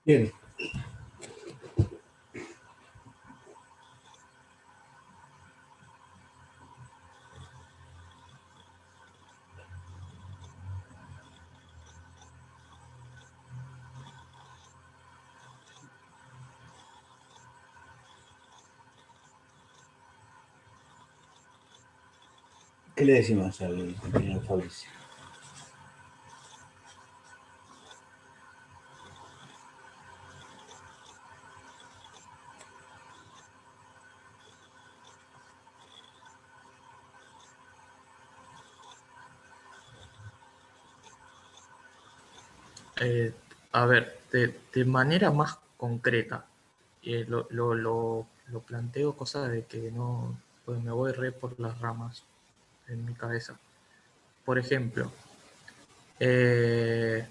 Bien, ¿qué le decimos al compañero Fabricio? Eh, a ver, de manera más concreta, lo planteo cosa de que no, pues me voy re por las ramas en mi cabeza. Por ejemplo, eh,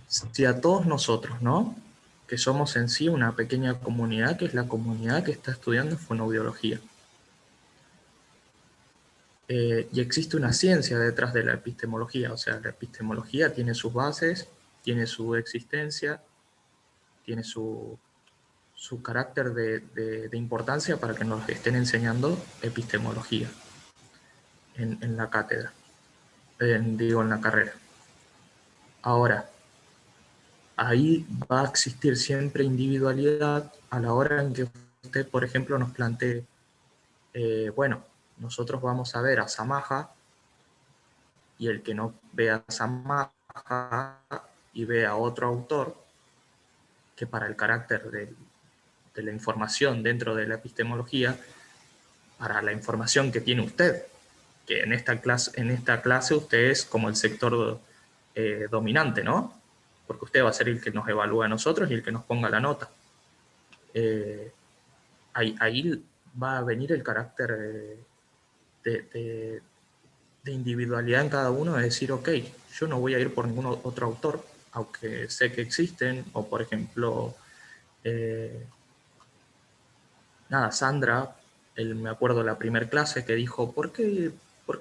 si a todos nosotros, ¿no? Que somos en sí una pequeña comunidad, que es la comunidad que está estudiando fonoaudiología. Y existe una ciencia detrás de la epistemología, o sea, la epistemología tiene sus bases, tiene su existencia, tiene su carácter de importancia para que nos estén enseñando epistemología en la cátedra, digo, en la carrera. Ahora, ahí va a existir siempre individualidad a la hora en que usted, por ejemplo, nos plantee, bueno, nosotros vamos a ver a Samaha y el que no vea a Samaha y ve a otro autor, que para el carácter de la información dentro de la epistemología, para la información que tiene usted, que en esta clase usted es como el sector dominante, ¿no? Porque usted va a ser el que nos evalúa a nosotros y el que nos ponga la nota. Eh, ahí va a venir el carácter de, de, de individualidad en cada uno, de decir, ok, yo no voy a ir por ningún otro autor, aunque sé que existen, o por ejemplo, eh, nada, Sandra, me acuerdo la primera clase que dijo, ¿por qué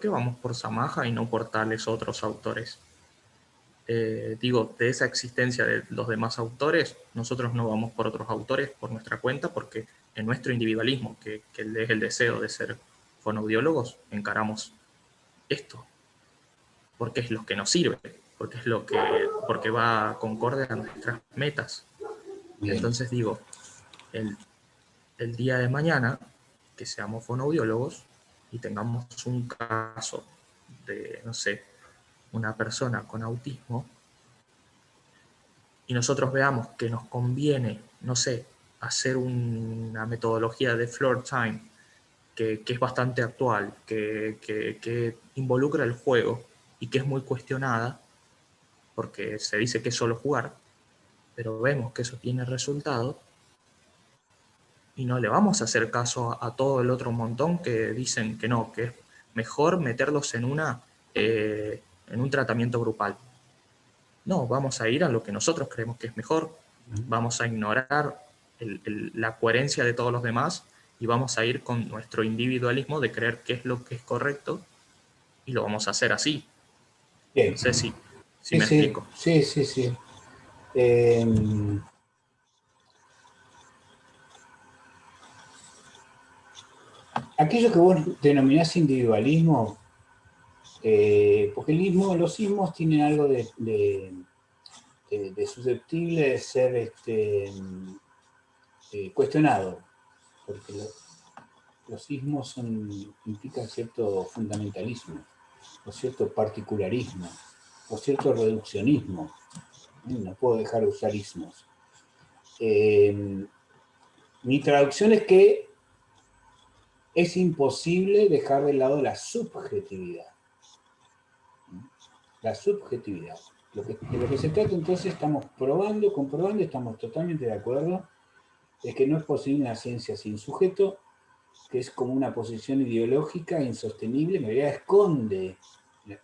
vamos por Samaha y no por tales otros autores? Digo, de esa existencia de los demás autores, nosotros no vamos por otros autores por nuestra cuenta, porque en nuestro individualismo, que es el deseo de ser fonoaudiólogos, encaramos esto, porque es lo que nos sirve, porque es porque va concorde a nuestras metas. Bien. Entonces digo, el, el día de mañana, que seamos fonoaudiólogos y tengamos un caso de, no sé, una persona con autismo, y nosotros veamos que nos conviene, no sé, hacer una metodología de floor time que es bastante actual, que involucra el juego y que es muy cuestionada, porque se dice que es solo jugar, pero vemos que eso tiene resultado y no le vamos a hacer caso a todo el otro montón que dicen que no, que es mejor meterlos en un tratamiento grupal. No, vamos a ir a lo que nosotros creemos que es mejor, vamos a ignorar la coherencia de todos los demás y vamos a ir con nuestro individualismo de creer qué es lo que es correcto y lo vamos a hacer así. Bien. No sé si Sí, me sí, explico. sí, sí, sí. Eh, aquello que vos denominás individualismo, porque los ismos tienen algo de susceptible de ser cuestionado, porque los ismos implican cierto fundamentalismo, o cierto particularismo, o cierto reduccionismo. No puedo dejar de usar ismos. Mi traducción es que es imposible dejar de lado la subjetividad. La subjetividad. De lo que se trata entonces, estamos probando, comprobando, estamos totalmente de acuerdo, es que no es posible una ciencia sin sujeto, que es como una posición ideológica insostenible, en realidad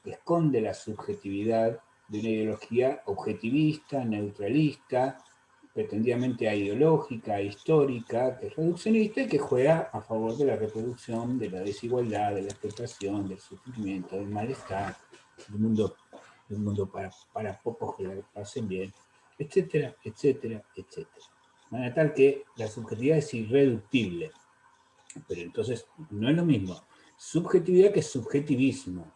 esconde la subjetividad de una ideología objetivista, neutralista, pretendidamente ideológica, histórica, que es reduccionista y que juega a favor de la reproducción, de la desigualdad, de la explotación, del sufrimiento, del malestar, del mundo para pocos que la pasen bien. etcétera, etcétera, etcétera. De manera tal que la subjetividad es irreductible. Pero entonces no es lo mismo subjetividad que subjetivismo.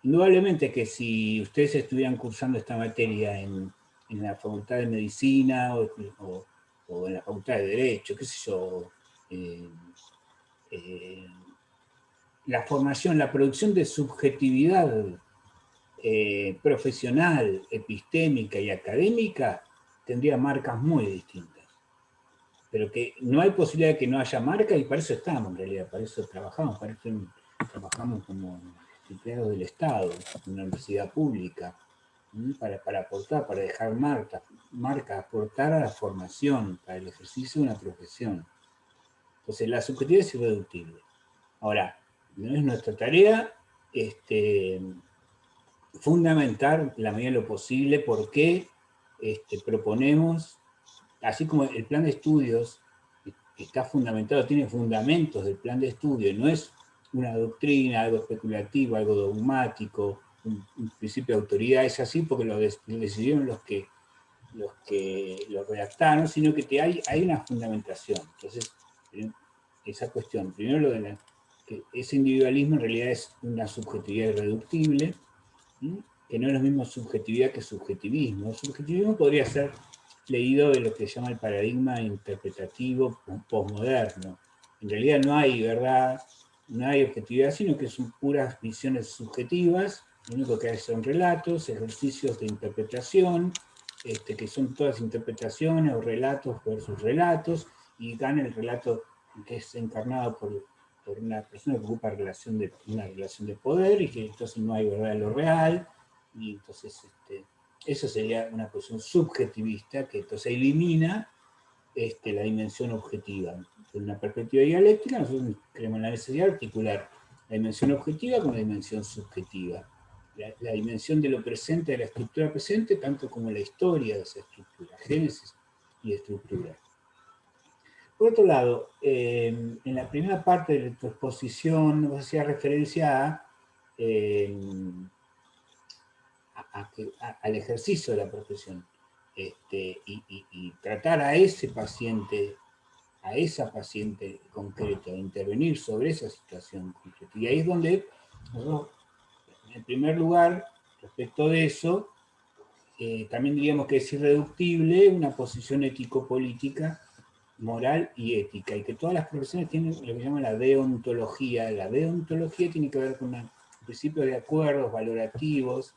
Indudablemente que si ustedes estuvieran cursando esta materia en la Facultad de Medicina o en la Facultad de Derecho, qué sé yo, eh, eh, la formación, la producción de subjetividad profesional, epistémica y académica tendría marcas muy distintas. Pero que no hay posibilidad de que no haya marca y para eso estamos en realidad, para eso trabajamos, trabajamos como empleados del Estado, en una universidad pública, para aportar, para dejar marca, aportar a la formación, para el ejercicio de una profesión. Entonces la subjetividad es irreductible. Ahora, no es nuestra tarea fundamentar la medida de lo posible por qué proponemos, así como el plan de estudios está fundamentado, tiene fundamentos del plan de estudio, no es una doctrina, algo especulativo, algo dogmático, un principio de autoridad, es así porque lo decidieron los que lo redactaron, sino que hay una fundamentación. Entonces, esa cuestión, primero lo de que ese individualismo en realidad es una subjetividad irreductible, que no es lo mismo subjetividad que subjetivismo. El subjetivismo podría ser leído de lo que se llama el paradigma interpretativo postmoderno. En realidad no hay verdad, no hay objetividad, sino que son puras visiones subjetivas, lo único que hay son relatos, ejercicios de interpretación, que son todas interpretaciones o relatos versus relatos, y gana el relato que es encarnado por una persona que ocupa una relación de poder y que entonces no hay verdad en lo real, y entonces eso sería una cuestión subjetivista que entonces elimina la dimensión objetiva. Desde una perspectiva dialéctica, nosotros creemos en la necesidad de articular la dimensión objetiva con la dimensión subjetiva. La dimensión de lo presente, de la estructura presente, tanto como la historia de esa estructura, génesis y estructura. Por otro lado, en la primera parte de tu exposición vos hacías referencia al ejercicio de la profesión y tratar a ese paciente, a esa paciente concreta, intervenir sobre esa situación concreta. Y ahí es donde nosotros, en primer lugar, respecto de eso, también diríamos que es irreductible una posición ético-política, moral y ética, y que todas las profesiones tienen lo que llaman la deontología. La deontología tiene que ver con principios de acuerdos valorativos,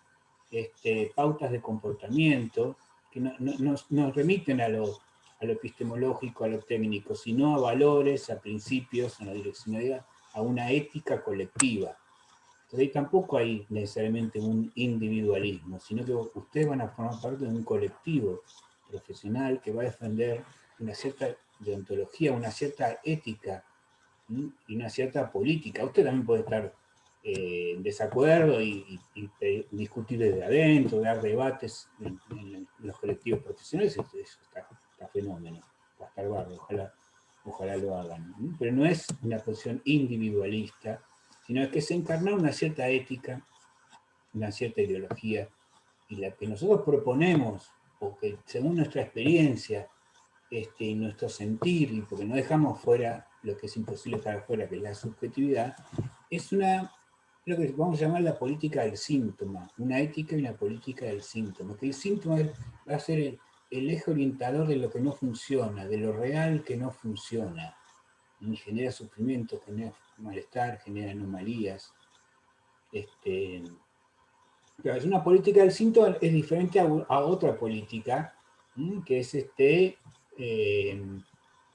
pautas de comportamiento, que nos remiten a lo epistemológico, a lo técnico, sino a valores, a principios, a la direccionalidad, a una ética colectiva. Entonces ahí tampoco hay necesariamente un individualismo, sino que ustedes van a formar parte de un colectivo profesional que va a defender una cierta deontología, una cierta ética y una cierta política. Usted también puede estar en desacuerdo y discutir desde adentro, dar debates en los colectivos profesionales, eso está fenómeno, va a estar barro, ojalá lo hagan. Pero no es una posición individualista, sino que se encarna una cierta ética, una cierta ideología, y la que nosotros proponemos, porque según nuestra experiencia y nuestro sentir, y porque no dejamos fuera lo que es imposible dejar fuera, que es la subjetividad, es lo que vamos a llamar la política del síntoma, una ética y una política del síntoma, que el síntoma va a ser el eje orientador de lo que no funciona, de lo real que no funciona, y genera sufrimiento, genera malestar, genera anomalías. Pero es una política del síntoma, es diferente a otra política, que es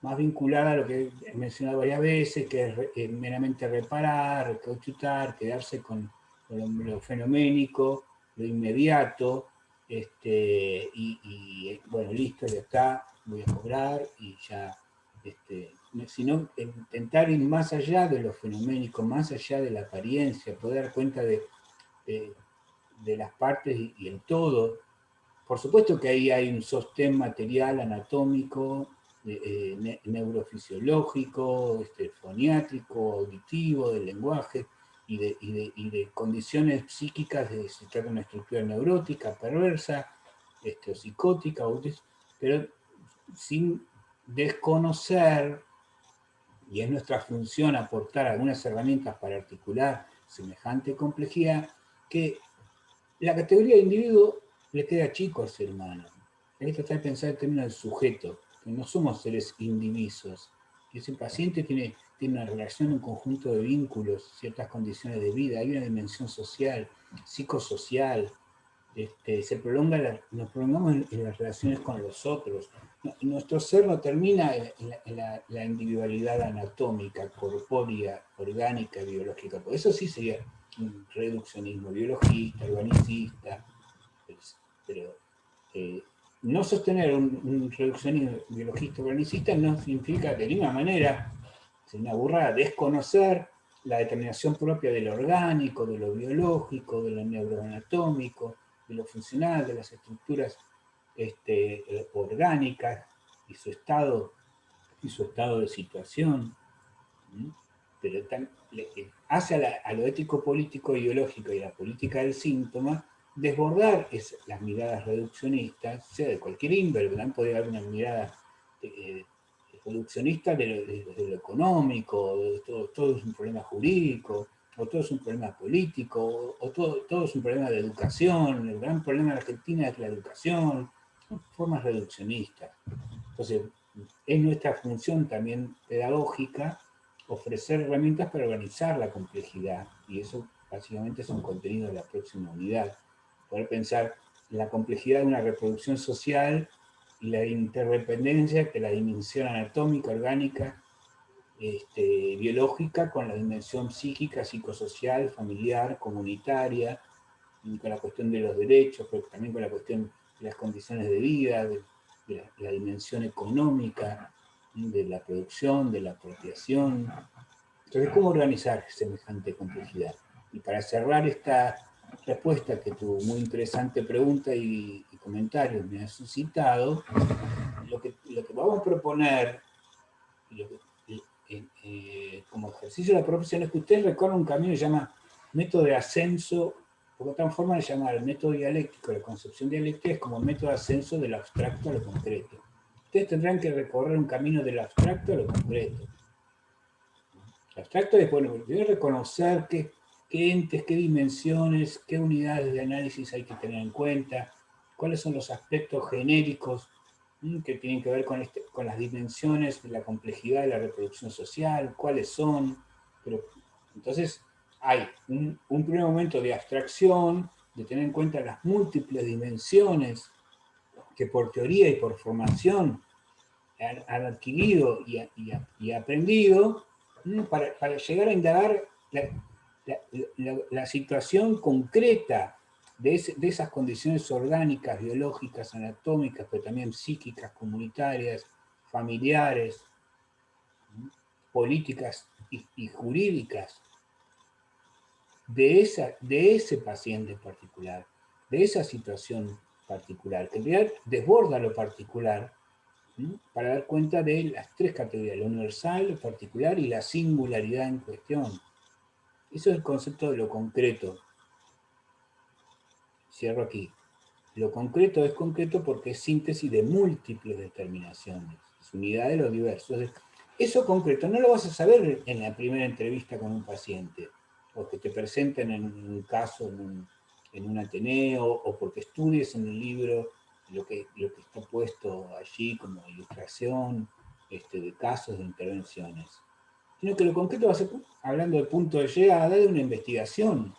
más vinculada a lo que he mencionado varias veces, que es meramente reparar, recauchutar, quedarse con lo fenoménico, lo inmediato, bueno, listo, ya está, voy a cobrar y ya, sino intentar ir más allá de lo fenoménico, más allá de la apariencia, poder dar cuenta de las partes y el todo. Por supuesto que ahí hay un sostén material, anatómico, neurofisiológico, foniátrico, auditivo, del lenguaje y de condiciones psíquicas, si trata de una estructura neurótica, perversa, o psicótica, pero sin desconocer, y es nuestra función aportar algunas herramientas para articular semejante complejidad, que la categoría de individuo le queda chico al ser humano. Hay que tratar de pensar en términos del sujeto, que no somos seres indivisos. Ese paciente tiene una relación, un conjunto de vínculos, ciertas condiciones de vida, hay una dimensión social, psicosocial, se prolonga nos prolongamos en las relaciones con los otros. Nuestro ser no termina en la individualidad anatómica, corpórea, orgánica, biológica. Por eso sí sería un reduccionismo biologista, organicista, pero no sostener un reduccionismo biologista organicista no significa de ninguna manera, es una burrada, desconocer la determinación propia de lo orgánico, de lo biológico, de lo neuroanatómico, de lo funcional, de las estructuras orgánicas y su estado de situación. Pero hace a lo ético, político, ideológico y la política del síntoma desbordar las miradas reduccionistas, sea de cualquier índole, también podría haber una mirada reduccionista de lo económico, todo es un problema jurídico, o todo es un problema político, o todo es un problema de educación, el gran problema de Argentina es la educación, son formas reduccionistas. Entonces, es nuestra función también pedagógica ofrecer herramientas para organizar la complejidad, y eso básicamente es un contenido de la próxima unidad. Poder pensar en la complejidad de una reproducción social y la interdependencia que la dimensión anatómica, orgánica, biológica con la dimensión psíquica, psicosocial, familiar, comunitaria, y con la cuestión de los derechos, pero también con la cuestión de las condiciones de vida, de la dimensión económica, de la producción, de la apropiación. Entonces, ¿cómo organizar semejante complejidad? Y para cerrar esta respuesta que tu muy interesante pregunta y comentario me ha suscitado, lo que vamos a proponer como ejercicio de la profesión es que ustedes recorran un camino que se llama método de ascenso, porque otra forma de llamar el método dialéctico, la concepción dialéctica es como el método de ascenso de lo abstracto a lo concreto. Ustedes tendrán que recorrer un camino de lo abstracto a lo concreto. Lo abstracto es, bueno, primero reconocer qué entes, qué dimensiones, qué unidades de análisis hay que tener en cuenta, cuáles son los aspectos genéricos que tienen que ver con las dimensiones de la complejidad de la reproducción social, cuáles son. Pero, entonces, hay un primer momento de abstracción, de tener en cuenta las múltiples dimensiones que por teoría y por formación han adquirido y aprendido, para llegar a indagar la situación concreta de esas condiciones orgánicas, biológicas, anatómicas, pero también psíquicas, comunitarias, familiares, políticas y jurídicas de ese paciente en particular, de esa situación particular, que en realidad desborda lo particular, para dar cuenta de las tres categorías, lo universal, lo particular y la singularidad en cuestión. Eso es el concepto de lo concreto. Cierro aquí. Lo concreto es concreto porque es síntesis de múltiples determinaciones, es unidad de lo diverso. Eso concreto no lo vas a saber en la primera entrevista con un paciente, o que te presenten en un caso, en un ateneo, o porque estudies en un libro lo que está puesto allí como ilustración de casos de intervenciones. Sino que lo concreto va a ser, hablando del punto de llegada, de una investigación.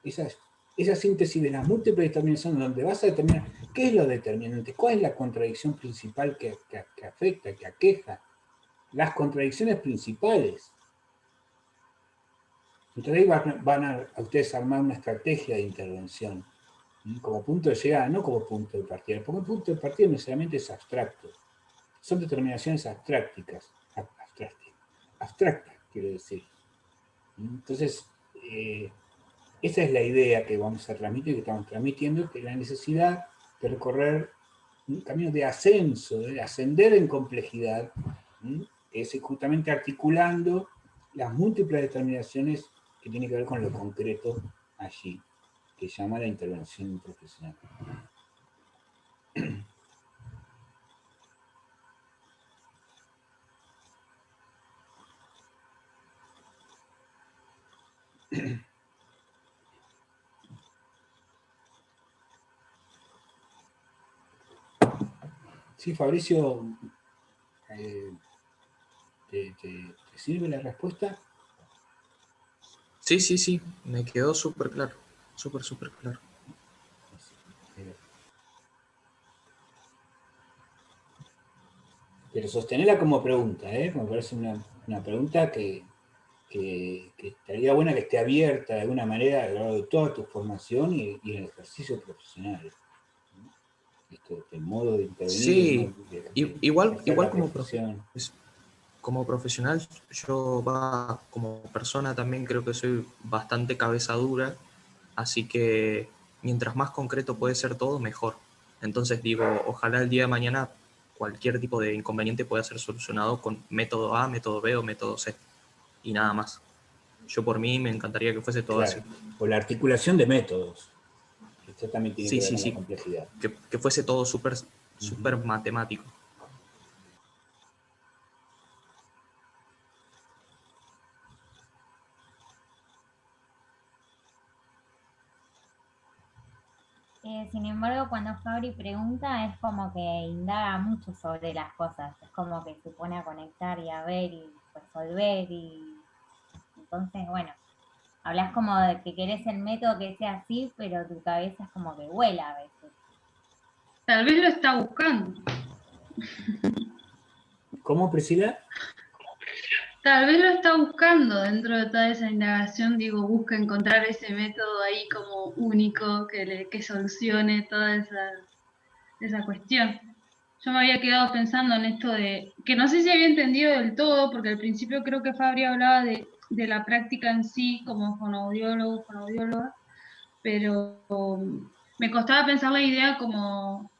Esa síntesis de las múltiples determinaciones donde vas a determinar qué es lo determinante, cuál es la contradicción principal que afecta, que aqueja, las contradicciones principales. Entonces ahí van a ustedes armar una estrategia de intervención como punto de llegada, no como punto de partida, porque el punto de partida necesariamente es abstracto. Son determinaciones abstractas, quiero decir. Entonces, esa es la idea que vamos a transmitir, que estamos transmitiendo, que la necesidad de recorrer un camino de ascenso, de ascender en complejidad, que es justamente articulando las múltiples determinaciones que tienen que ver con lo concreto allí, que se llama la intervención profesional. Sí, Fabricio, ¿te sirve la respuesta? Sí, me quedó súper claro, súper claro. Pero sostenerla como pregunta, me parece una pregunta que estaría buena que esté abierta de alguna manera a lo largo de toda tu formación y en el ejercicio profesional. El modo de intervenir, el Sí, modo de ejercer igual la profesión. como profesional, yo como persona también creo que soy bastante cabeza dura, así que mientras más concreto puede ser todo, mejor. Entonces digo, ojalá el día de mañana cualquier tipo de inconveniente pueda ser solucionado con método A, método B o método C, y nada más. Yo por mí me encantaría que fuese todo Claro, así. o la articulación de métodos. Esto también tiene que ver con la Sí, complejidad. que fuese todo súper Ujú. super matemático. Sin embargo, cuando Fabri pregunta es como que indaga mucho sobre las cosas, es como que se pone a conectar y a ver y resolver y entonces, bueno, hablas como de que querés el método que sea así, pero tu cabeza es como que vuela a veces. Tal vez lo está buscando. ¿Cómo, Priscila? Tal vez lo está buscando dentro de toda esa indagación, digo, busca encontrar ese método ahí como único que solucione toda esa cuestión. Yo me había quedado pensando en esto de, que no sé si había entendido del todo, porque al principio creo que Fabri hablaba de la práctica en sí como fonoaudiólogo, fonoaudióloga, pero me costaba pensar la idea como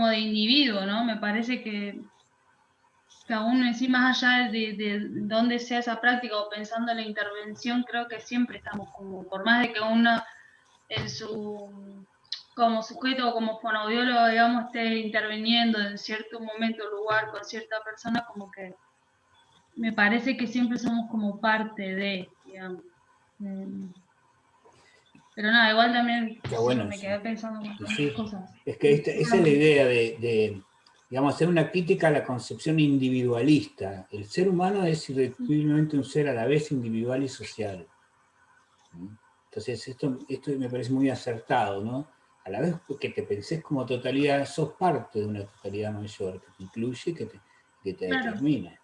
de individuo, ¿no? Me parece que aún así, más allá de dónde sea esa práctica o pensando en la intervención, creo que siempre estamos como, por más de que uno en como sujeto o como fonoaudiólogo, digamos, esté interviniendo en cierto momento, lugar, con cierta persona, como que me parece que siempre somos como parte de, digamos. Pero nada, igual también, qué Está sé yo, bueno me eso. quedé pensando en Y muchas sí, cosas. es que esa es la idea digamos, hacer una crítica a la concepción individualista. El ser humano es irreduciblemente un ser a la vez individual y social. Entonces, esto me parece muy acertado, ¿no? A la vez que te pensés como totalidad, sos parte de una totalidad mayor que te incluye, que te Claro. determina.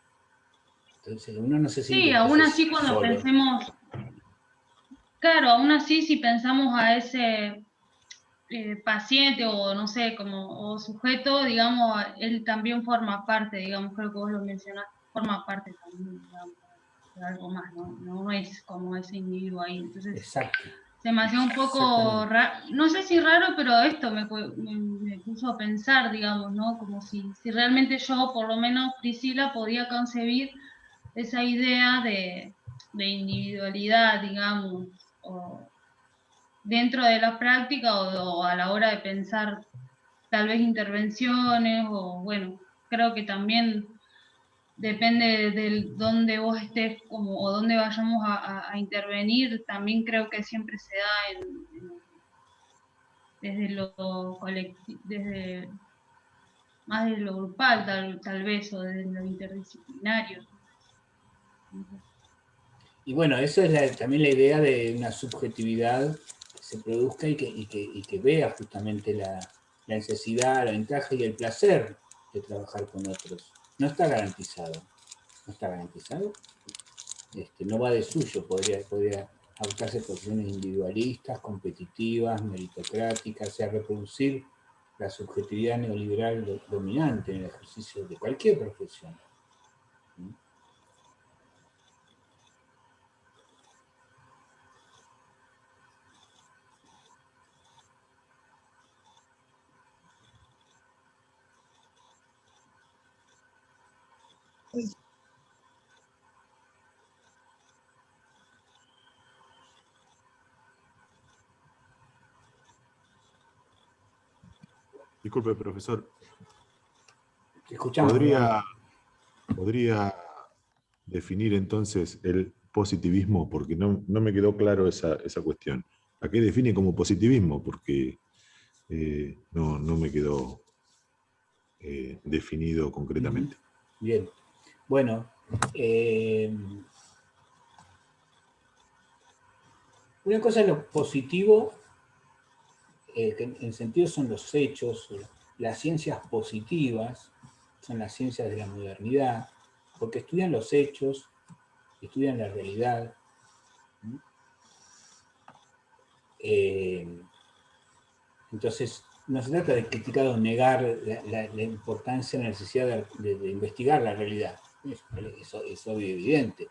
Entonces, uno no se siente Sí, aún entonces así cuando solo. pensemos, claro, aún así si pensamos a ese paciente o no sé, como o sujeto, digamos, él también forma parte, digamos, creo que vos lo mencionaste, forma parte también, digamos, de algo más, ¿no? No es como ese individuo ahí. Entonces, Exacto. se me hacía un poco Exactamente. raro, no sé si raro, pero esto me puso a pensar, digamos, ¿no? Como si realmente yo, por lo menos Priscila, podía concebir esa idea de individualidad, digamos, o dentro de la práctica o a la hora de pensar tal vez intervenciones o bueno, creo que también depende de dónde vos estés como, o dónde vayamos a intervenir, también creo que siempre se da desde lo colectivo, desde más de lo grupal tal vez o desde lo interdisciplinario. Y bueno, esa es también la idea de una subjetividad que se produzca y que vea justamente la necesidad, la ventaja y el placer de trabajar con otros. No está garantizado. No está garantizado. No va de suyo. Podría adoptarse posiciones individualistas, competitivas, meritocráticas, o sea, reproducir la subjetividad neoliberal dominante en el ejercicio de cualquier profesión. Disculpe, profesor. Escuchamos. ¿Podría definir entonces el positivismo? Porque no me quedó claro esa cuestión. ¿A qué define como positivismo? Porque no me quedó definido concretamente. Bien. Bueno, una cosa es lo positivo, que en sentido son los hechos, las ciencias positivas, son las ciencias de la modernidad, porque estudian los hechos, estudian la realidad. Entonces, no se trata de criticar o negar la importancia, la necesidad de investigar la realidad. Eso es obvio y evidente.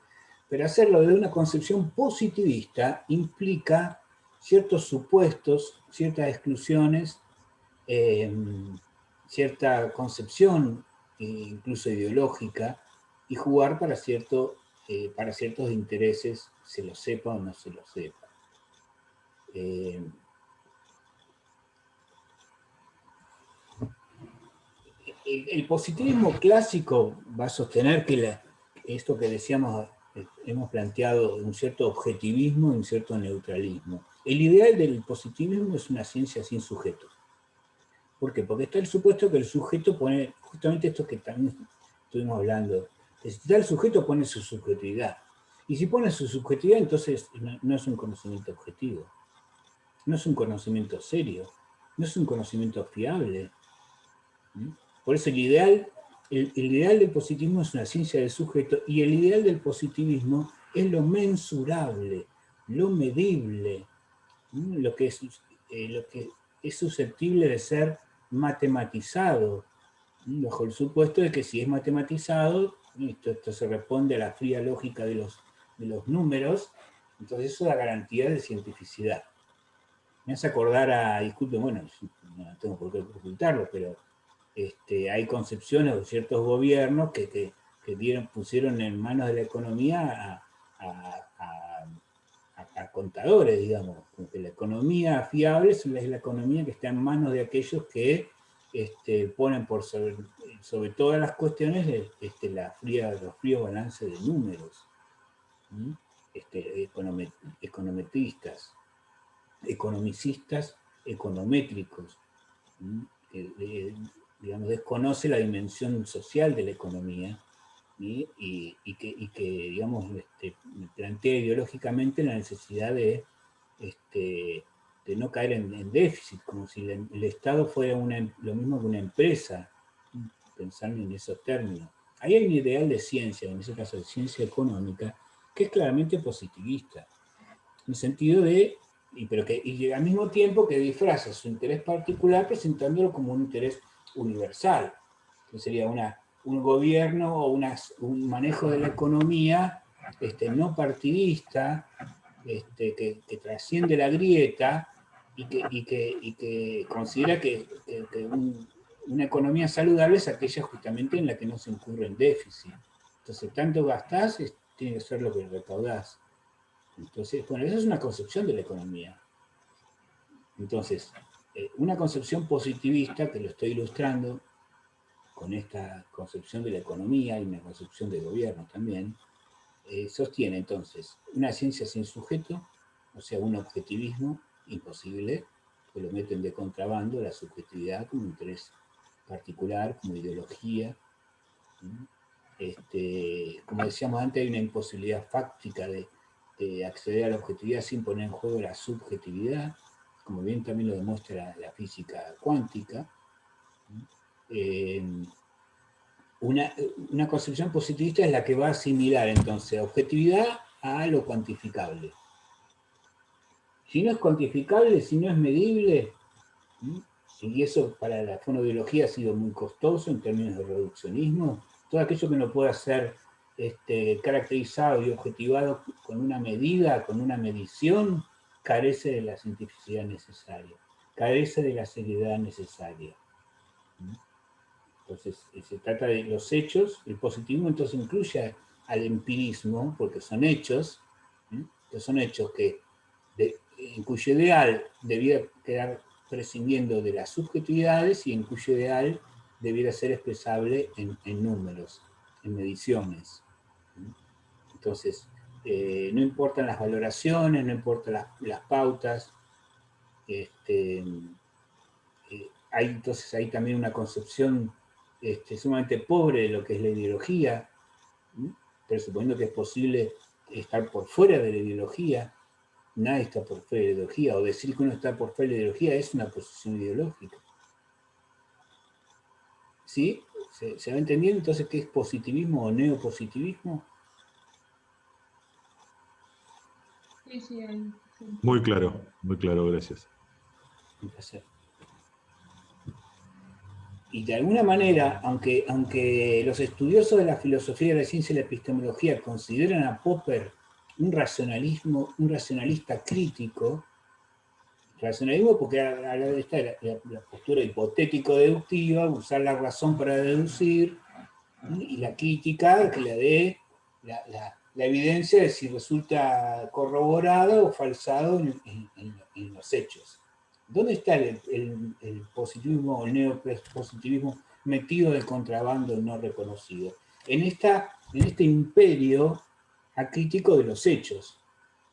Pero hacerlo de una concepción positivista implica ciertos supuestos, ciertas exclusiones, cierta concepción, incluso ideológica, y jugar para ciertos intereses, se lo sepa o no se lo sepa. El positivismo clásico va a sostener que esto que decíamos, hemos planteado un cierto objetivismo y un cierto neutralismo. El ideal del positivismo es una ciencia sin sujeto. ¿Por qué? Porque está el supuesto que el sujeto pone, justamente esto que también estuvimos hablando, que si está el sujeto pone su subjetividad. Y si pone su subjetividad, entonces no es un conocimiento objetivo, no es un conocimiento serio, no es un conocimiento fiable. Por eso el ideal del positivismo es una ciencia del sujeto, y el ideal del positivismo es lo mensurable, lo medible, lo que es susceptible de ser matematizado, bajo el supuesto de que si es matematizado, esto se responde a la fría lógica de los números, entonces eso da garantía de cientificidad. Me hace acordar disculpen, bueno, no tengo por qué ocultarlo, pero hay concepciones de ciertos gobiernos que pusieron en manos de la economía a contadores, digamos, porque la economía fiable es la economía que está en manos de aquellos que ponen por sobre todas las cuestiones los fríos balances de números, econometristas, economicistas econométricos, digamos, desconoce la dimensión social de la economía y que digamos, plantea ideológicamente la necesidad de no caer en déficit, como si el Estado fuera lo mismo que una empresa, pensando en esos términos. Ahí hay un ideal de ciencia, en ese caso de ciencia económica, que es claramente positivista, en el sentido de y al mismo tiempo que disfraza su interés particular presentándolo como un interés universal, que sería un gobierno o un manejo de la economía no partidista, que trasciende la grieta y que considera que una economía saludable es aquella justamente en la que no se incurre en déficit. Entonces, tanto gastás, tiene que ser lo que recaudás. Entonces, bueno, esa es una concepción de la economía. Entonces, una concepción positivista, que lo estoy ilustrando con esta concepción de la economía y una concepción de gobierno también, sostiene entonces una ciencia sin sujeto, o sea, un objetivismo imposible, que lo meten de contrabando la subjetividad como interés particular, como ideología. Como decíamos antes, hay una imposibilidad fáctica de acceder a la objetividad sin poner en juego la subjetividad, como bien también lo demuestra la física cuántica. Una concepción positivista es la que va a asimilar entonces objetividad a lo cuantificable. Si no es cuantificable, si no es medible, y eso para la fonobiología ha sido muy costoso en términos de reduccionismo, todo aquello que no pueda ser caracterizado y objetivado con una medida, con una medición, carece de la cientificidad necesaria, carece de la seriedad necesaria. Entonces, se trata de los hechos. El positivismo entonces incluye al empirismo, porque son hechos, que son hechos en cuyo ideal debía quedar prescindiendo de las subjetividades y en cuyo ideal debiera ser expresable en números, en mediciones. Entonces, no importan las valoraciones, no importan las pautas. Entonces hay también una concepción sumamente pobre de lo que es la ideología, presuponiendo que es posible estar por fuera de la ideología. Nadie está por fuera de la ideología, o decir que uno está por fuera de la ideología es una posición ideológica. ¿Sí? ¿Se va entendiendo entonces qué es positivismo o neopositivismo? Sí, sí, sí. Muy claro, gracias. Un placer. Y de alguna manera, aunque los estudiosos de la filosofía de la ciencia y la epistemología consideran a Popper un racionalista crítico, racionalismo porque está la postura hipotético-deductiva, usar la razón para deducir, y la crítica que le dé la evidencia de si resulta corroborado o falsado en los hechos. ¿Dónde está el positivismo o el neopositivismo metido de contrabando no reconocido? En este imperio acrítico de los hechos,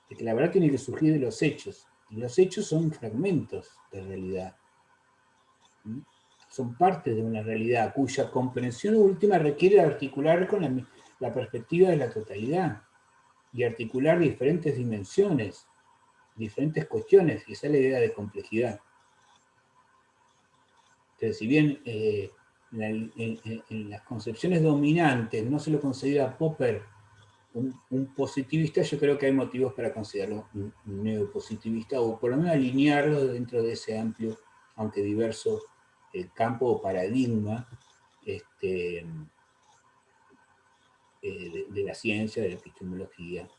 de que la verdad tiene que surgir de los hechos, y los hechos son fragmentos de realidad. Son parte de una realidad cuya comprensión última requiere articular con la perspectiva de la totalidad y articular diferentes dimensiones, diferentes cuestiones, y esa es la idea de complejidad. Entonces, si bien en las concepciones dominantes no se lo considera a Popper un positivista, yo creo que hay motivos para considerarlo un neopositivista, o por lo menos alinearlo dentro de ese amplio, aunque diverso, campo o paradigma de la ciencia, de la epistemología.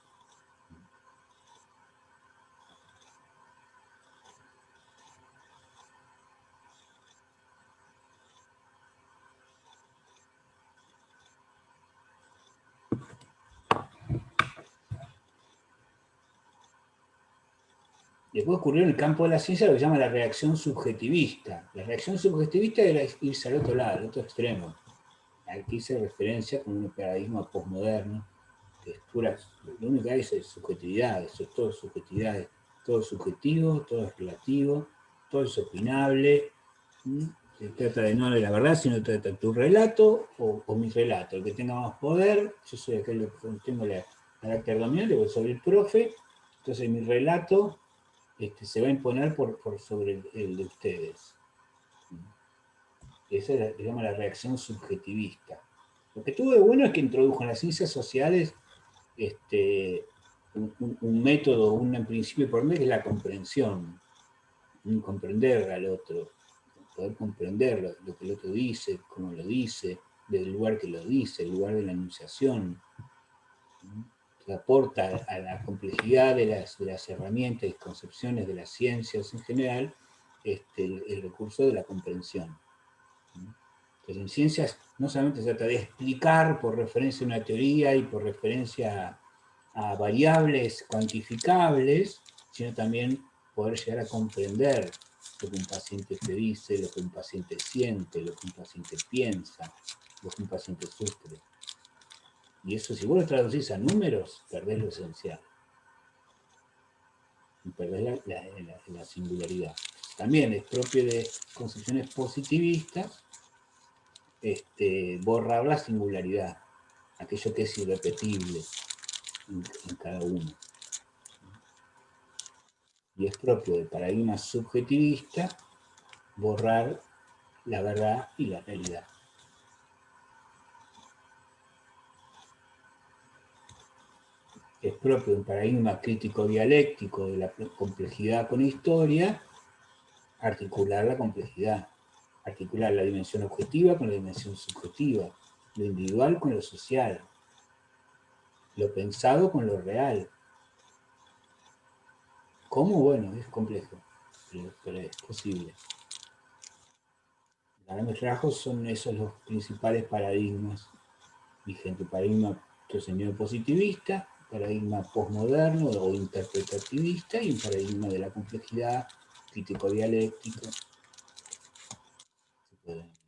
Después ocurrió en el campo de la ciencia lo que se llama la reacción subjetivista. La reacción subjetivista era irse al otro lado, al otro extremo. Aquí se referencia con un paradigma postmoderno, que es pura, lo único que hay es subjetividad, eso es todo subjetividad, todo es subjetivo, todo es relativo, todo es opinable. Se trata de no de la verdad, sino se trata de tu relato o mi relato. El que tenga más poder, yo soy aquel que tengo el carácter dominante, porque soy el profe, entonces mi relato se va a imponer por sobre el de ustedes. Esa es se llama la reacción subjetivista. Lo que tuvo de bueno es que introdujo en las ciencias sociales un método, un principio por medio que es la comprensión. Comprender al otro, poder comprender lo que el otro dice, cómo lo dice, desde el lugar que lo dice, el lugar de la enunciación. Que aporta a la complejidad de las herramientas y concepciones de las ciencias en general el recurso de la comprensión. Entonces, en ciencias no solamente se trata de explicar por referencia a una teoría y por referencia a variables cuantificables, sino también poder llegar a comprender lo que un paciente te dice, lo que un paciente siente, lo que un paciente piensa, lo que un paciente sufre. Y eso, si vos lo traducís a números, perdés lo esencial. Y perdés la singularidad. También es propio de concepciones positivistas borrar la singularidad, aquello que es irrepetible en cada uno. Y es propio del paradigma subjetivista borrar la verdad y la realidad. Es propio de un paradigma crítico dialéctico de la complejidad con historia, articular la complejidad, articular la dimensión objetiva con la dimensión subjetiva, lo individual con lo social, lo pensado con lo real. ¿Cómo? Bueno, es complejo, pero es posible. A grandes rasgos son esos los principales paradigmas vigentes. Paradigma neopositivista, paradigma postmoderno o interpretativista y un paradigma de la complejidad crítico dialéctico. Se puede decir.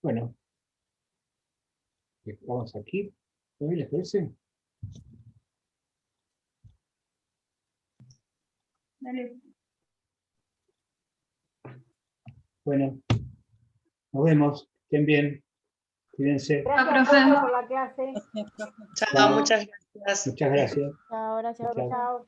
Bueno, estamos aquí. ¿Hoy les parece? Dale. Bueno, nos vemos. Estén bien. Cuídense. Gracias, profe. profe, por la clase. Chao, muchas gracias. Muchas gracias. Chao, gracias, Chao. chao.